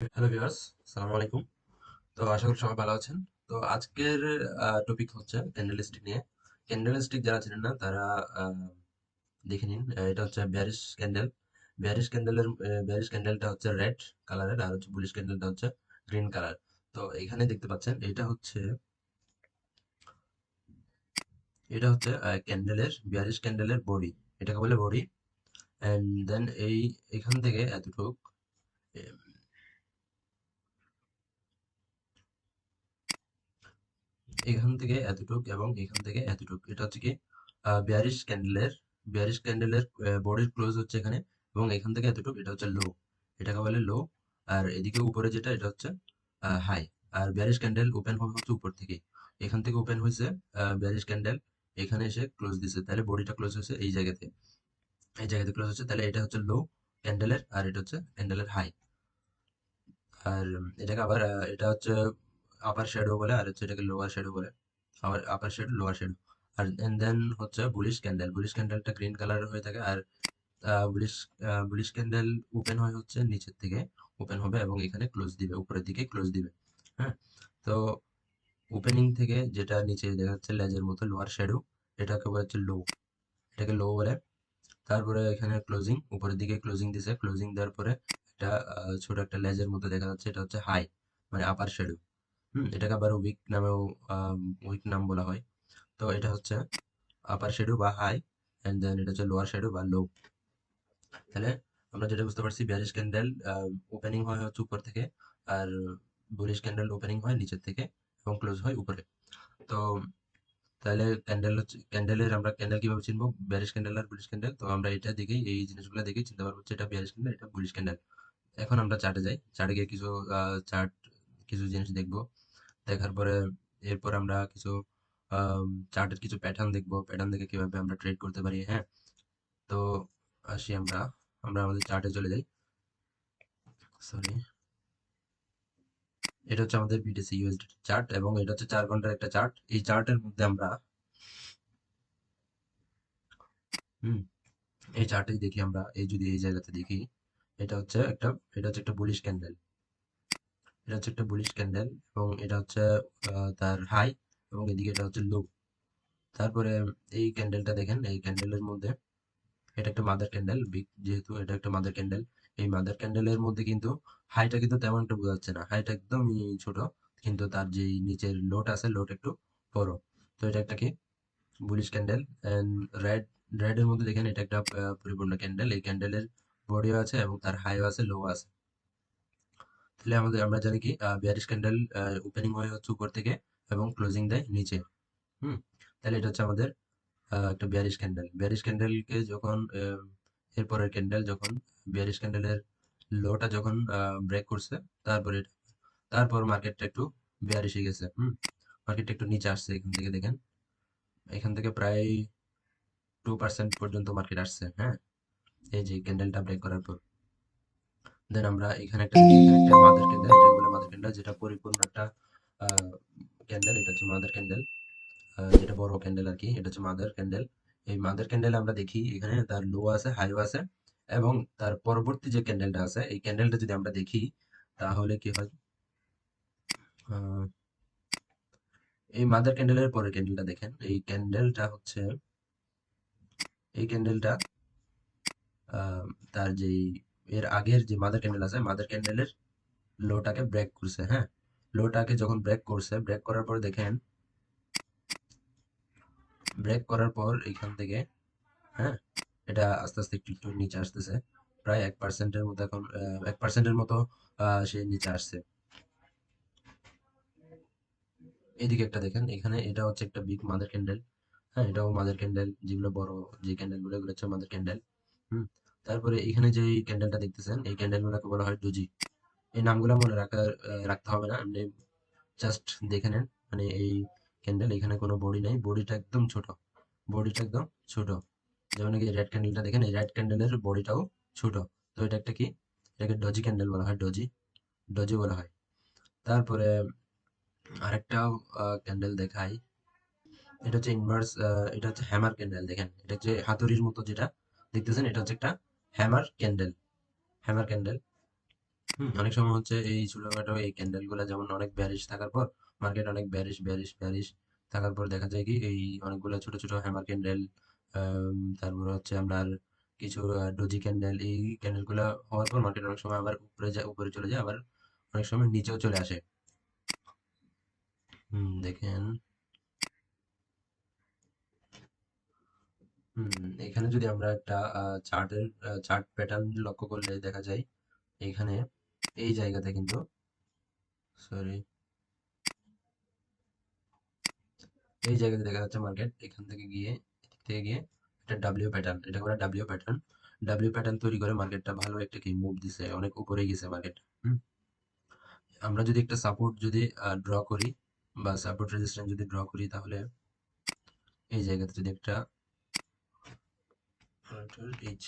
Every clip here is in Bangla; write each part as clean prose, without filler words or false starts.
হ্যালো ভিউয়ার্স, আসসালামু আলাইকুম। তো আশা করি সবাই ভালো আছেন। তো আজকের টপিক হচ্ছে ক্যান্ডেলস্টিক নিয়ে। ক্যান্ডেলস্টিক যারা চেনেন না তারা আহ, দেখে নিন। এটা হচ্ছে বেয়ারিশ ক্যান্ডেল। বেয়ারিশ ক্যান্ডেলটা হচ্ছে রেড কালারের, আর হচ্ছে বুলিশ ক্যান্ডেলটা হচ্ছে গ্রিন কালার। তো এখানে দেখতে পাচ্ছেন এটা হচ্ছে ক্যান্ডেলের বেয়ারিশ ক্যান্ডেলের বডি। এটাকে বলে বডি। এন্ড দেন এখান থেকে এতটুক, এখান থেকে এতটুক এবং এখান থেকে এতটুক, এটা হচ্ছে কি বেয়ারিশ ক্যান্ডেলের বডির ক্লোজ হচ্ছে এখানে, এবং এখান থেকে এতটুক এটা হচ্ছে লো, এটাকে বলে লো। আর এদিকে উপরে যেটা এটা হচ্ছে হাই। আর বেয়ারিশ ক্যান্ডেল ওপেন হবে হচ্ছে উপর থেকে, এখান থেকে ওপেন হয়েছে বেয়ারিশ ক্যান্ডেল, এখানে এসে ক্লোজ দিছে, তাহলে বডিটা ক্লোজ হয়েছে এই জায়গাতে ক্লোজ হচ্ছে, তাহলে এটা হচ্ছে লো ক্যান্ডেলের, আর এটা হচ্ছে ক্যান্ডেলের হাই। আর এটাকে আবার এটা হচ্ছে আপার শ্যাডো বলে, আর হচ্ছে এটাকে লোয়ার শ্যাডো বলে। আবার আপার শ্যাডো, লোয়ার শ্যাডো। আর দেন হচ্ছে বুলিশ ক্যান্ডেলটা গ্রিন কালার হয়ে থাকে। আর বুলিশ বুলিশ ক্যান্ডেল ওপেন হয় হচ্ছে নিচের থেকে ওপেন হবে এবং এখানে ক্লোজ দিবে, উপরের দিকে ক্লোজ দিবে। হ্যাঁ। তো ওপেনিং থেকে যেটা নিচে দেখা যাচ্ছে লেজের মতো লোয়ার শ্যাডো, এটাকে বলা হচ্ছে লো, এটাকে লো বলে। তারপরে এখানে ক্লোজিং, উপরের দিকে ক্লোজিং দিছে, ক্লোজিং দেওয়ার পরে একটা ছোট একটা লেজের মতো দেখা যাচ্ছে, এটা হচ্ছে হাই, মানে আপার শ্যাডো। এটাকে আবার উইক নাম বলা হয়। তো এটা হচ্ছে আপার শ্যাডো বা হাই, এন্ড দেন এটা হচ্ছে লোয়ার শ্যাডো বা লো। তাহলে আমরা যেটা বুঝতে পারছি, বেয়ারিশ ক্যান্ডেল ওপেনিং হয় হচ্ছে উপর থেকে, আর বুলিশ ক্যান্ডেল ওপেনিং হয় নিচের থেকে এবং ক্লোজ হয় উপরে। তো তাহলে আমরা ক্যান্ডেল কিভাবে চিনবো, বেয়ারিশ ক্যান্ডেল আর বুলিশ ক্যান্ডেল? তো আমরা এটা দেখেই, এই জিনিসগুলো দেখেই চিনতে পারবো যে এটা বেয়ারিশ ক্যান্ডেল, এটা বুলিশ ক্যান্ডেল। এখন আমরা চার্টে যাই, চার্টে গিয়ে চার্ট কিছু জিনিস দেখবো। দেখার পরে এরপর আমরা কিছু চার্টের কিছু প্যাটার্ন দেখবো, প্যাটার্ন দেখে কিভাবে আমরা ট্রেড করতে পারি। হ্যাঁ। তো আসি আমরা আমরা আমাদের চার্টে চলে যাই। সরি, এটা হচ্ছে আমাদের বিটিসি ইউএসডি চার্ট, এবং এটা হচ্ছে 4 ঘন্টার একটা চার্ট। এই চার্টের মধ্যে আমরা হুম এই চার্টে দেখি, আমরা যদি এই জায়গাতে দেখি, এটা হচ্ছে একটা এটা হচ্ছে একটা বুলিশ ক্যান্ডেল, এটা হচ্ছে একটা বুলিশ ক্যান্ডেল, এবং এটা হচ্ছে তার হাই, এবং এদিকে এটা হচ্ছে লো। তারপরে এই ক্যান্ডেলটা দেখেন, এই ক্যান্ডেলের মধ্যে এটা একটা মাদার ক্যান্ডেল, বিগ যেহেতু এটা একটা মাদার ক্যান্ডেল। এই মাদার ক্যান্ডেলের মধ্যে কিন্তু হাইটা কিন্তু তেমন একটা বোঝা যাচ্ছে না, হাইটা একদমই ছোট, কিন্তু তার যে নিচের লোট আছে, লোট একটু বড়। তো এটা একটা কি bullish candle. And red red এর মধ্যে দেখেন, এটা একটা পরিপূর্ণ ক্যান্ডেল, এই ক্যান্ডেলের বডিও আছে এবং তার হাইও আছে, লো আছে। তাহলে আমরা জানি কি বিয়ারিশ ক্যান্ডেল ওপেনিং হয় হচ্ছে উপর থেকে এবং ক্লোজিং দেয় নিচে। হুম তাহলে এটা হচ্ছে আমাদের একটা বিয়ারিশ ক্যান্ডেলকে যখন এরপরের ক্যান্ডেল যখন বিয়ারিশ ক্যান্ডেলের লোটা যখন ব্রেক করছে, তারপরে তারপর মার্কেটটা একটু বিয়ারিশ হয়ে গেছে। মার্কেটটা একটু নিচে আসছে, এখান থেকে দেখেন, এখান থেকে প্রায় 2% পর্যন্ত মার্কেট আসছে। হ্যাঁ, এই যে ক্যান্ডেলটা ব্রেক করার পর দেন আমরা এখানে একটা দেখি, এখানে একটা মাদার ক্যান্ডেল, এটাকে বলে মাদার ক্যান্ডেল, যেটা পরিপূর্ণ একটা ক্যান্ডেল। এটা হচ্ছে মাদার ক্যান্ডেল, যেটা বড় ক্যান্ডেল আর কি, এটা হচ্ছে মাদার ক্যান্ডেল। এই মাদার ক্যান্ডেল আমরা দেখি এখানে তার লো আছে, হাইও আছে, এবং তার পরবর্তী যে ক্যান্ডেলটা আছে, এই ক্যান্ডেলটা যদি আমরা দেখি, তাহলে কি হয়, আহ, এই মাদার ক্যান্ডেলের পরের ক্যান্ডেলটা দেখেন, এই ক্যান্ডেলটা তার যেই এর আগের যে মাদার ক্যান্ডেল আছে, মাদার ক্যান্ডেলের লোটাকে ব্রেক করছে। হ্যাঁ, লোটাকে যখন ব্রেক করছে, ব্রেক করার পর দেখেন, ব্রেক করার পর এখান থেকে, হ্যাঁ, এটা আস্তে আস্তে একটু একটু নিচে আসতেছে, প্রায় 1%-এর মতো এখন, 1%-এর মতো সে নিচে আসছে। এদিকে একটা দেখেন, এখানে এটা হচ্ছে একটা বিগ মাদার ক্যান্ডেল। হ্যাঁ, এটাও মাদার ক্যান্ডেল, যেগুলো বড় যে ক্যান্ডেল গুলো, এগুলো হচ্ছে মাদার ক্যান্ডেল। হুম তারপরে এখানে যে ক্যান্ডেলটা দেখতেছেন, এই ক্যান্ডেল গুলোকে বলা হয় ডোজি। এই নামগুলো মনে রাখতে হবে না, আপনি জাস্ট দেখে নেন। মানে এই ক্যান্ডেল, এখানে কোনো বডি নাই, বডিটা একদম ছোট। যেমন কি রেড ক্যান্ডেলটা দেখেন, এই রেড ক্যান্ডেলের বডিটাও ছোট। তো এটা একটা কি, এটাকে ডজি ক্যান্ডেল বলা হয়, ডজি ডজি বলা হয়। তারপরে আরেকটা ক্যান্ডেল দেখাই, এটা হচ্ছে এটা হচ্ছে হ্যামার ক্যান্ডেল। দেখেন, এটা হচ্ছে হাতুড়ির মতো যেটা দেখতেছেন, এটা হচ্ছে একটা হ্যামার ক্যান্ডেল, হ্যামার ক্যান্ডেল। অনেক সময় হচ্ছে এই ছোটখাটো এই ক্যান্ডেল গুলা যেমন অনেক ব্যারিশ থাকার পর মার্কেট অনেক ব্যারিশ ব্যারিশ ব্যারিশ থাকার পর দেখা যায় কি এই অনেকগুলো ছোট ছোট হ্যামার ক্যান্ডেল, তারপরে হচ্ছে আপনার কিছু ডোজি ক্যান্ডেল, এই ক্যান্ডেল গুলা হওয়ার পর মার্কেট অনেক সময় আবার উপরে যায়, উপরে চলে যায়, আবার অনেক সময় নিচেও চলে আসে। দেখেন। এখানে যদি আমরা একটা চার্ট প্যাটার্ন লক্ষ্য করলে দেখা যায় এখানে এই জায়গাতে কিন্তু, সরি, এই জায়গাতে দেখা যাচ্ছে মার্কেট এখান থেকে গিয়ে, এদিক থেকে গিয়ে একটা ডাব্লিউ প্যাটার্ন, এটা করে ডাব্লিউ প্যাটার্ন তৈরি করে মার্কেটটা ভালো একটা কি মুভ দিছে, অনেক উপরে গেছে মার্কেট। আমরা যদি একটা সাপোর্ট যদি ড্র করি বা সাপোর্ট রেজিস্ট্যান্স যদি ড্র করি, তাহলে এই জায়গাতে যদি একটা এইচ,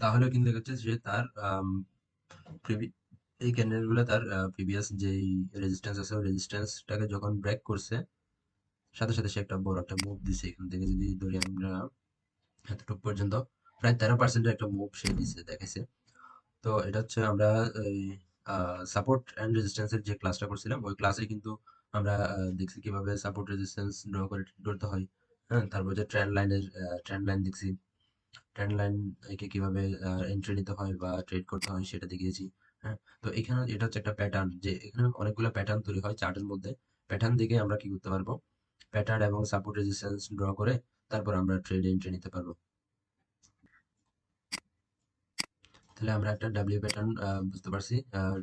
তাহলে কিন্তু দেখা যাচ্ছে যে তার এই ক্যান্ডেল গুলো তার প্রিভিয়াস যেই রেজিস্ট্যান্স আছে ওই রেজিস্ট্যান্সটাকে যখন ব্রেক করছে, সাথে সাথে সে একটা বড় একটা মুভ দিছে। এখান থেকে যদি ধরি আমরা এতটুকু পর্যন্ত প্রায় 13% একটা মুভ সে দিছে, দেখাইছে। তো এটা হচ্ছে আমরা এই সাপোর্ট অ্যান্ড রেজিস্ট্যান্সের যে ক্লাসটা করছিলাম ওই ক্লাসে কিন্তু আমরা দেখছি কিভাবে সাপোর্ট রেজিস্ট্যান্স ড্র করে করতে হয়। হ্যাঁ, তারপর যে ট্রেন্ড লাইন দেখছি, ট্রেন্ড লাইন একে কিভাবে এন্ট্রি নিতে হয় বা ট্রেড করতে হয় সেটা দেখিয়েছি। হ্যাঁ, তো এখানে এটা হচ্ছে একটা প্যাটার্ন, যে এখানে অনেকগুলো প্যাটার্ন তৈরি হয় চার্টের মধ্যে। প্যাটার্ন দেখে আমরা কি করতে পারবো, প্যাটার্ন এবং সাপোর্ট রেজিস্ট্যান্স ড্র করে তারপর আমরা ট্রেড এন্ট্রি নিতে পারবো। তাহলে আমরা একটা ডাব্লিউ প্যাটার্ন বুঝতে পারছি।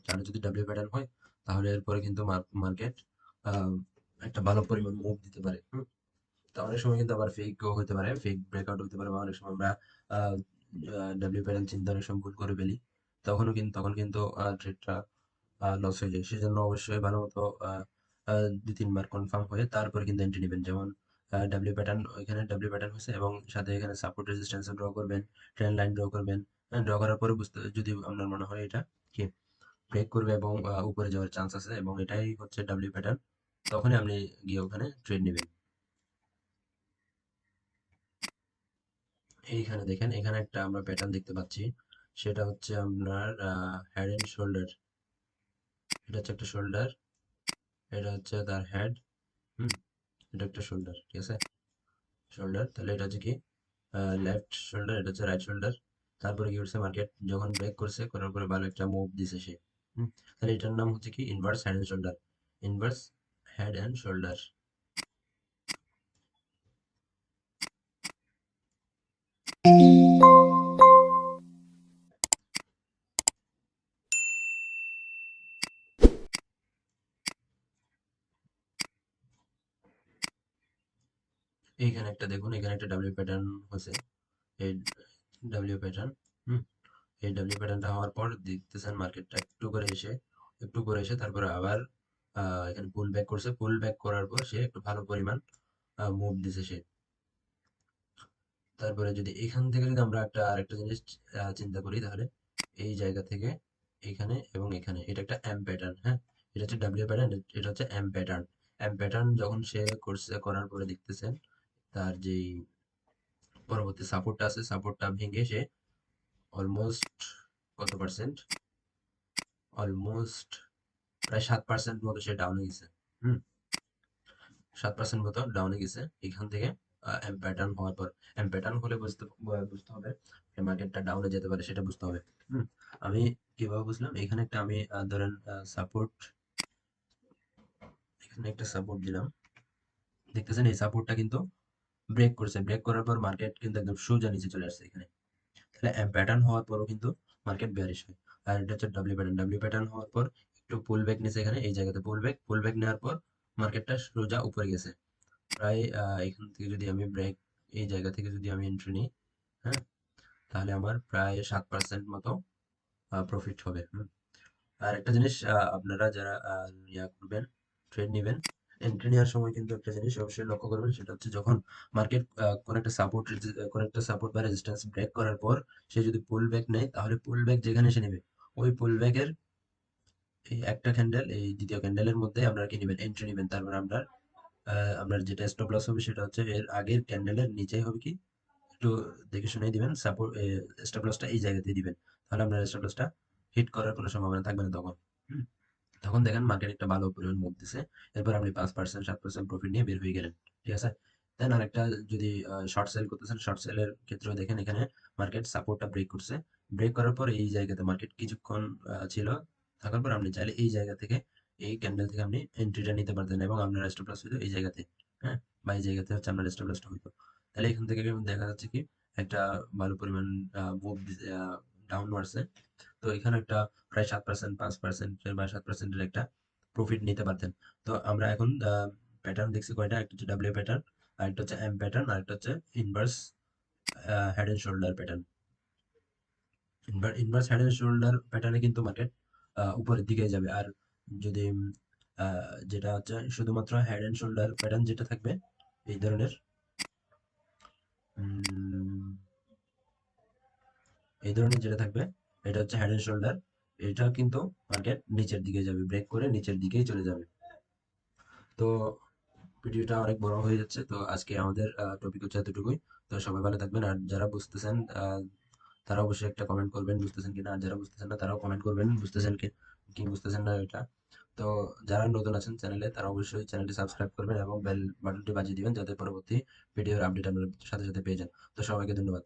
চার্টে যদি ডাব্লিউ প্যাটার্ন হয় তাহলে এরপরে কিন্তু মার্কেট একটা ভালো পরিমাণ মুভ দিতে পারে। তো অনেক সময় কিন্তু আবার ফেকও হতে পারে, ফেক ব্রেকআউট হতে পারে, বা অনেক সময় আমরা ডাব্লিউ প্যাটার্ন চিন্তা অনেক সময় ভুল করে ফেলি, তখন কিন্তু ট্রেডটা লস হয়ে যায়। সেজন্য অবশ্যই ভালো মতো দুই তিনবার কনফার্ম হয়ে তারপরে কিন্তু এন্ট্রি নেবেন। যেমন ডাব্লিউ প্যাটার্ন, এখানে ডাব্লিউ প্যাটার্ন হয়েছে এবং সাথে এখানে সাপোর্ট রেজিস্ট্যান্স ড্র করবেন, ট্রেন্ড লাইন ড্র করবেন। ড্র করার পরে বুঝতে, যদি আপনার মনে হয় এটা কি ব্রেক করবে এবং উপরে যাওয়ার চান্স আছে এবং এটাই হচ্ছে ডাব্লিউ প্যাটার্ন, তখনই আপনি গিয়ে ওখানে ট্রেড নেবেন। এইখানে দেখেন, এখানে একটা আমরা প্যাটার্ন দেখতে পাচ্ছি, সেটা হচ্ছে আপনার হেড এন্ড শোল্ডার। এটা হচ্ছে একটা শোল্ডার, এটা হচ্ছে তার হেড। হুম এটা একটা শোল্ডার, ঠিক আছে, শোল্ডার। তাহলে এটা হচ্ছে কি লেফট শোল্ডার, এটা হচ্ছে রাইট শোল্ডার। তারপরে কি করছে মার্কেট, যখন ব্রেক করছে, করার পরে ভালো একটা মুভ দিছে সে। তাহলে এটার নাম হচ্ছে কি inverse head and shoulder, inverse head and shoulder. এইখানে একটা দেখুন, এখানে একটা ডাব্লিউ প্যাটার্ন হয়েছে, এই ডাব্লিউ প্যাটার্ন। হুম এই ডাব্লিউ প্যাটার্নটা হওয়ার পর দেখতেছেন মার্কেটটা একটু করে এসে তারপরে আবার এখানে পুল ব্যাক করছে, পুল ব্যাক করার পর সে একটু ভালো পরিমাণ মুভ দিছে সে। তারপরে যদি এখান থেকে যদি আমরা আরেকটা জিনিস চিন্তা করি, তাহলে এই জায়গা থেকে এখানে এবং এখানে এটা একটা এম প্যাটার্ন। হ্যাঁ, এটা হচ্ছে ডাব্লিউ প্যাটার্ন, এটা হচ্ছে এম প্যাটার্ন। এম প্যাটার্ন যখন সে করছে, করার পরে দেখতেছেন তার যেই পরবর্তী সাপোর্টটা আছে, সাপোর্টটা ভেঙে সে অলমোস্ট কত পার্সেন্ট, অলমোস্ট প্রায় 7% মতো সে ডাউনে গেছে। হুম 7% মতো ডাউনে গেছে এখান থেকে। এম প্যাটার্ন হওয়ার পর, এম প্যাটার্ন হলে বুঝতে হবে মার্কেটটা ডাউনে যেতে পারে, সেটা বুঝতে হবে। হুম আমি কিভাবে বুঝলাম, এখানে একটা আমি ধরেন সাপোর্ট, এখানে একটা সাপোর্ট দিলাম, দেখতেছেন এই সাপোর্টটা কিন্তু ব্রেক করছে, ব্রেক করার পর মার্কেট কিন্তু একদম সোজা নিচে চলে আসছে এখানে। তাহলে এম প্যাটার্ন হওয়ার পরও কিন্তু মার্কেট বেয়ারিশ হয়। আর এটা হচ্ছে ডাব্লিউ প্যাটার্ন, ডাব্লিউ প্যাটার্ন হওয়ার পর একটু পুল ব্যাক নিচে, এখানে এই জায়গাতে পুল ব্যাক নেওয়ার পর মার্কেটটা সোজা উপরে গেছে। প্রায় এখান থেকে যদি আমি ব্রেক, এই জায়গা থেকে যদি আমি এন্ট্রি নিই, হ্যাঁ, তাহলে আমার প্রায় 7% মতো প্রফিট হবে। আর একটা জিনিস, আপনারা যারা ইয়া করবেন, ট্রেড নেবেন, এন্ট্রি নেওয়ার সময় কিন্তু একটা জিনিস অবশ্যই লক্ষ্য করবেন, সেটা হচ্ছে যখন মার্কেট কোন একটা সাপোর্ট বা রেজিস্ট্যান্স ব্রেক করার পর সে যদি পুল ব্যাক নেয়, তাহলে পুল ব্যাক যেখানে সে নেবে ওই পুল ব্যাকের এই একটা ক্যান্ডেল, এই দ্বিতীয় ক্যান্ডেলের মধ্যে আপনারা কি নেবেন, এন্ট্রি নেবেন। তারপর আপনার যেটা স্টপ লস হবে সেটা হচ্ছে এর আগের ক্যান্ডেলের নিচেই হবে কি, একটু দেখে শুনে দিবেন, সাপোর্ট স্টপ লসটা এই জায়গাতে দিবেন, তাহলে আপনার স্টপ লসটা হিট করার কোনো সম্ভাবনা থাকবে না তখন। হুম, তখন দেখেন মার্কেট একটা ভালো পরিমাণ মুভ দিছে, এরপর আপনি 5% 7% প্রফিট নিয়ে বের হয়ে গেলেন। ঠিক আছে। দেন আরেকটা, যদি শর্ট সেল করতেছেন, শর্ট সেলের ক্ষেত্রেও দেখেন এখানে মার্কেট সাপোর্টটা ব্রেক করছে। ব্রেক করার পর এই জায়গাতে মার্কেট কিছুক্ষণ ছিল, থাকার পর আপনি চাইলে এই জায়গা থেকে, এই ক্যান্ডেল থেকে আপনি এন্ট্রিটা নিতে পারতেন এবং আপনার স্টপ লস হইতো এই জায়গাতে। হ্যাঁ, বা এই জায়গাতে হচ্ছে আপনার স্টপ লসটা হইতো। তাহলে এখান থেকে দেখা যাচ্ছে কি একটা ভালো পরিমাণ মুভ ডাউনওয়ার্ডসে। তো এখানে একটা প্রায় 7% 5% বা 7%-এর একটা প্রফিট নিতে পারতেন। তো আমরা এখন প্যাটার্ন দেখছি কয়টা, একটা হচ্ছে ডাব্লিউ প্যাটার্ন, আরেকটা হচ্ছে এম প্যাটার্ন, আরেকটা হচ্ছে inverse head and shoulder pattern. Inverse head and shoulder প্যাটার্নে কিন্তু মার্কেট উপরের দিকে যাবে। আর যদি যেটা হচ্ছে শুধুমাত্র হেড এন্ড শোল্ডার প্যাটার্ন যেটা থাকবে এই ধরনের, উম, এই ধরনের যেটা থাকবে, এটা হচ্ছে হেড এন্ড শোল্ডার। এটা কিন্তু মার্কেট নিচের দিকে যাবে, ব্রেক করে নিচের দিকেই চলে যাবে। তো ভিডিওটা অনেক বড় হয়ে যাচ্ছে, তো আজকে আমাদের টপিক হচ্ছে এতটুকুই। তো সবাই ভালো থাকবেন, আর যারা বুঝতেছেন তারা অবশ্যই একটা কমেন্ট করবেন বুঝতেছেন কিনা, আর যারা বুঝতেছেন না তারাও কমেন্ট করবেন বুঝতেছেন কি কি বুঝতেছেন না এটা। তো যারা নতুন আছেন চ্যানেলে, তারা অবশ্যই চ্যানেলটি সাবস্ক্রাইব করবেন এবং বেল বাটনটি বাজিয়ে দিবেন, যাতে পরবর্তী ভিডিওর আপডেট আপনার সাথে সাথে পেয়ে যান। তো সবাইকে ধন্যবাদ।